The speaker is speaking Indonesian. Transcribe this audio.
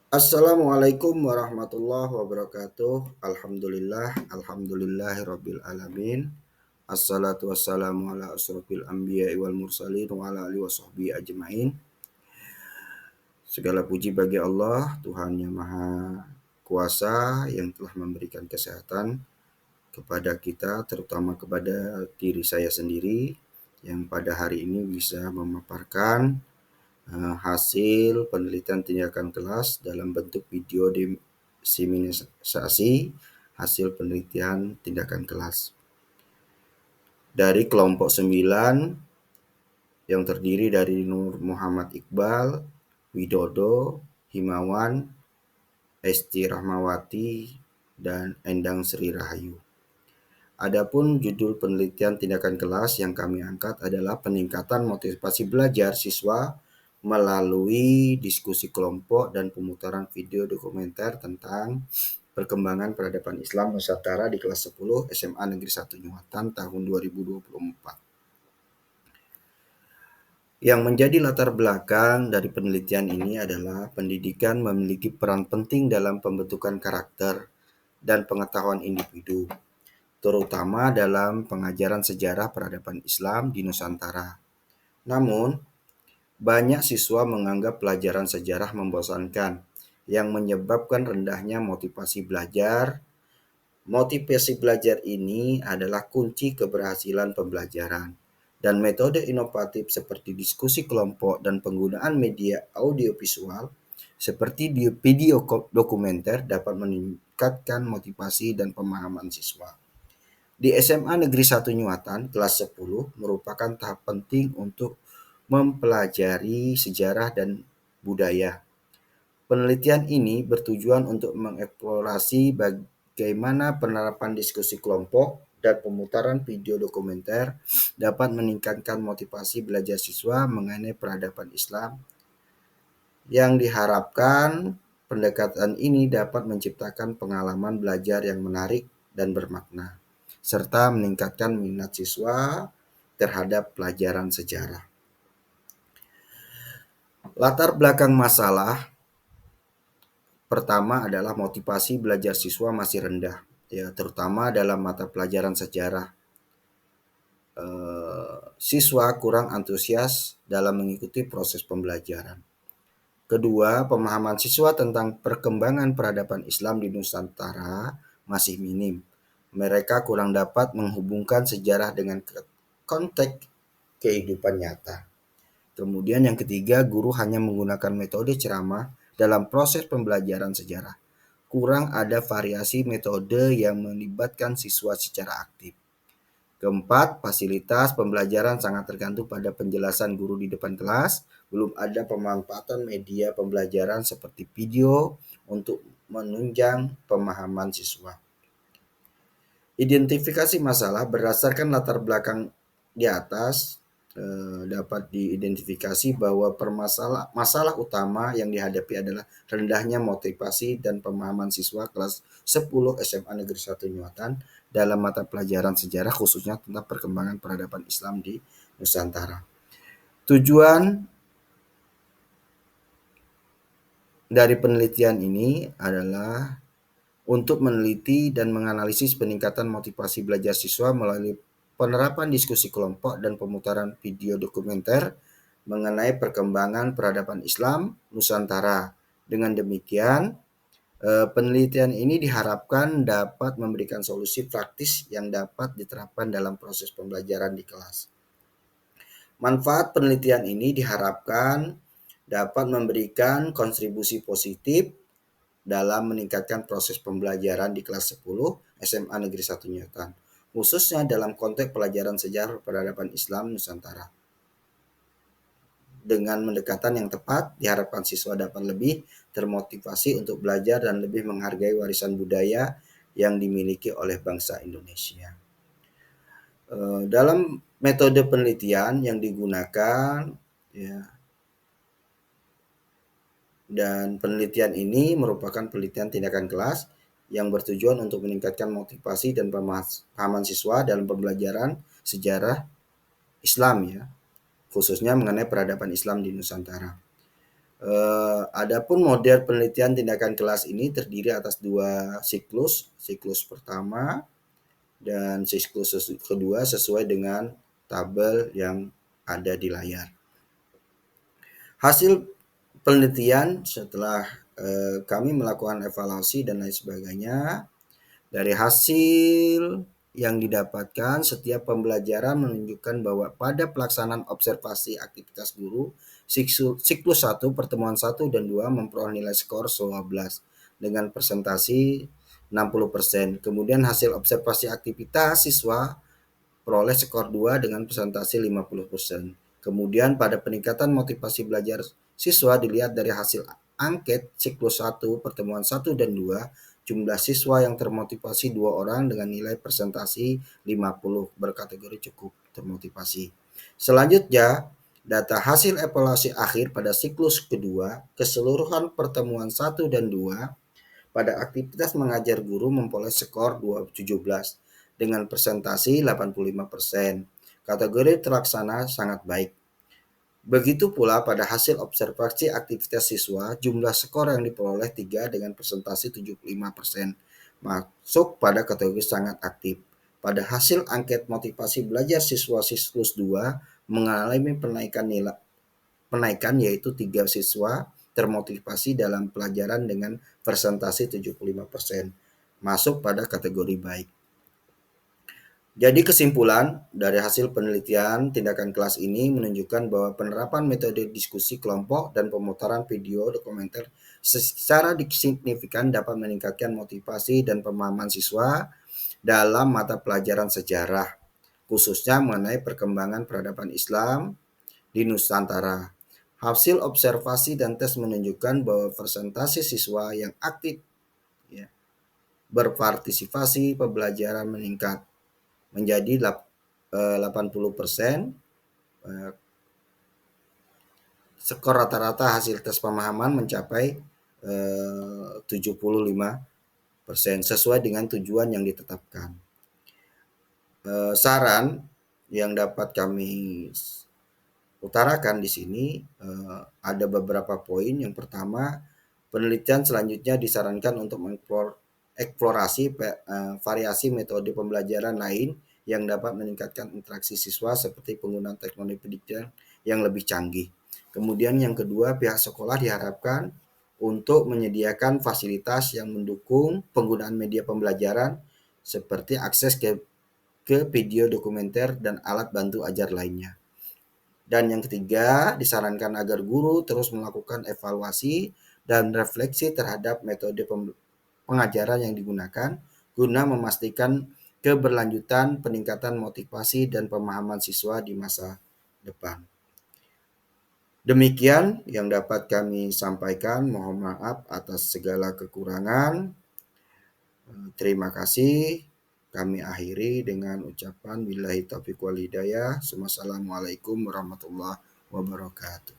Assalamualaikum warahmatullahi wabarakatuh. Alhamdulillahirabbil alamin. Assalatu wassalamu ala asrofil anbiya'i wal mursalin wa ala alihi washabbihi ajmain. Segala puji bagi Allah, Tuhan yang Maha Kuasa yang telah memberikan kesehatan kepada kita, terutama kepada diri saya sendiri yang pada hari ini bisa memaparkan hasil penelitian tindakan kelas dalam bentuk video diseminasi hasil penelitian tindakan kelas dari kelompok 9 yang terdiri dari Nur Muhammad Iqbal, Widodo, Himawan, Esti Rahmawati, dan Endang Sri Rahayu. Adapun judul penelitian tindakan kelas yang kami angkat adalah peningkatan motivasi belajar siswa melalui diskusi kelompok dan pemutaran video dokumenter tentang perkembangan peradaban Islam Nusantara di kelas 10 SMA Negeri 1 Nyuwatan tahun 2024. Yang menjadi latar belakang dari penelitian ini adalah pendidikan memiliki peran penting dalam pembentukan karakter dan pengetahuan individu, terutama dalam pengajaran sejarah peradaban Islam di Nusantara. Namun, banyak siswa menganggap pelajaran sejarah membosankan, yang menyebabkan rendahnya motivasi belajar. Motivasi belajar ini adalah kunci keberhasilan pembelajaran, dan metode inovatif seperti diskusi kelompok dan penggunaan media audiovisual seperti video dokumenter dapat meningkatkan motivasi dan pemahaman siswa. Di SMA Negeri 1 Nyuwatan, kelas 10 merupakan tahap penting untuk mempelajari sejarah dan budaya. Penelitian ini bertujuan untuk mengeksplorasi bagaimana penerapan diskusi kelompok dan pemutaran video dokumenter dapat meningkatkan motivasi belajar siswa mengenai peradaban Islam. Yang diharapkan pendekatan ini dapat menciptakan pengalaman belajar yang menarik dan bermakna, serta meningkatkan minat siswa terhadap pelajaran sejarah. Latar belakang masalah pertama adalah motivasi belajar siswa masih rendah, ya terutama dalam mata pelajaran sejarah. Siswa kurang antusias dalam mengikuti proses pembelajaran. Kedua, pemahaman siswa tentang perkembangan peradaban Islam di Nusantara masih minim. Mereka kurang dapat menghubungkan sejarah dengan konteks kehidupan nyata. Kemudian yang ketiga, guru hanya menggunakan metode ceramah dalam proses pembelajaran sejarah. Kurang ada variasi metode yang melibatkan siswa secara aktif. Keempat, fasilitas pembelajaran sangat tergantung pada penjelasan guru di depan kelas. Belum ada pemanfaatan media pembelajaran seperti video untuk menunjang pemahaman siswa. Identifikasi masalah berdasarkan latar belakang di atas dapat diidentifikasi bahwa masalah utama yang dihadapi adalah rendahnya motivasi dan pemahaman siswa kelas 10 SMA Negeri 1 Nyuwatan dalam mata pelajaran sejarah khususnya tentang perkembangan peradaban Islam di Nusantara. Tujuan dari penelitian ini adalah untuk meneliti dan menganalisis peningkatan motivasi belajar siswa melalui penerapan diskusi kelompok dan pemutaran video dokumenter mengenai perkembangan peradaban Islam Nusantara. Dengan demikian, penelitian ini diharapkan dapat memberikan solusi praktis yang dapat diterapkan dalam proses pembelajaran di kelas. Manfaat penelitian ini diharapkan dapat memberikan kontribusi positif dalam meningkatkan proses pembelajaran di kelas 10 SMA Negeri 1 Nyuwatan, khususnya dalam konteks pelajaran sejarah peradaban Islam Nusantara. Dengan pendekatan yang tepat, diharapkan siswa dapat lebih termotivasi untuk belajar dan lebih menghargai warisan budaya yang dimiliki oleh bangsa Indonesia. Dalam metode penelitian yang digunakan, ya, dan penelitian ini merupakan penelitian tindakan kelas yang bertujuan untuk meningkatkan motivasi dan pemahaman siswa dalam pembelajaran sejarah Islam, ya, khususnya mengenai peradaban Islam di Nusantara. Adapun model penelitian tindakan kelas ini terdiri atas 2 siklus, siklus pertama dan siklus kedua sesuai dengan tabel yang ada di layar. Hasil penelitian setelah kami melakukan evaluasi dan lain sebagainya, dari hasil yang didapatkan, setiap pembelajaran menunjukkan bahwa pada pelaksanaan observasi aktivitas guru, siklus 1, pertemuan 1 dan 2 memperoleh nilai skor 12 dengan presentasi 60%. Kemudian hasil observasi aktivitas siswa peroleh skor 2 dengan presentasi 50%. Kemudian pada peningkatan motivasi belajar siswa dilihat dari hasil angket siklus 1, pertemuan 1 dan 2, jumlah siswa yang termotivasi 2 orang dengan nilai presentasi 50 berkategori cukup termotivasi. Selanjutnya, data hasil evaluasi akhir pada siklus kedua, keseluruhan pertemuan 1 dan 2 pada aktivitas mengajar guru memperoleh skor 17 dengan presentasi 85%. Kategori terlaksana sangat baik. Begitu pula pada hasil observasi aktivitas siswa, jumlah skor yang diperoleh 3 dengan presentasi 75%, masuk pada kategori sangat aktif. Pada hasil angket motivasi belajar siswa siklus 2 mengalami penaikan yaitu 3 siswa termotivasi dalam pelajaran dengan presentasi 75%, masuk pada kategori baik. Jadi kesimpulan dari hasil penelitian tindakan kelas ini menunjukkan bahwa penerapan metode diskusi kelompok dan pemutaran video dokumenter secara signifikan dapat meningkatkan motivasi dan pemahaman siswa dalam mata pelajaran sejarah, khususnya mengenai perkembangan peradaban Islam di Nusantara. Hasil observasi dan tes menunjukkan bahwa presentasi siswa yang aktif ya, berpartisipasi pembelajaran meningkat menjadi 80%, skor rata-rata hasil tes pemahaman mencapai 75% sesuai dengan tujuan yang ditetapkan. Saran yang dapat kami utarakan di sini ada beberapa poin. Yang pertama, penelitian selanjutnya disarankan untuk mengeksplorasi variasi metode pembelajaran lain yang dapat meningkatkan interaksi siswa seperti penggunaan teknologi pendidikan yang lebih canggih. Kemudian yang kedua, pihak sekolah diharapkan untuk menyediakan fasilitas yang mendukung penggunaan media pembelajaran seperti akses ke video dokumenter dan alat bantu ajar lainnya. Dan yang ketiga, disarankan agar guru terus melakukan evaluasi dan refleksi terhadap metode pengajaran yang digunakan guna memastikan keberlanjutan peningkatan motivasi dan pemahaman siswa di masa depan. Demikian yang dapat kami sampaikan. Mohon maaf atas segala kekurangan. Terima kasih. Kami akhiri dengan ucapan billahi taufiq wal hidayah. Wassalamualaikum warahmatullahi wabarakatuh.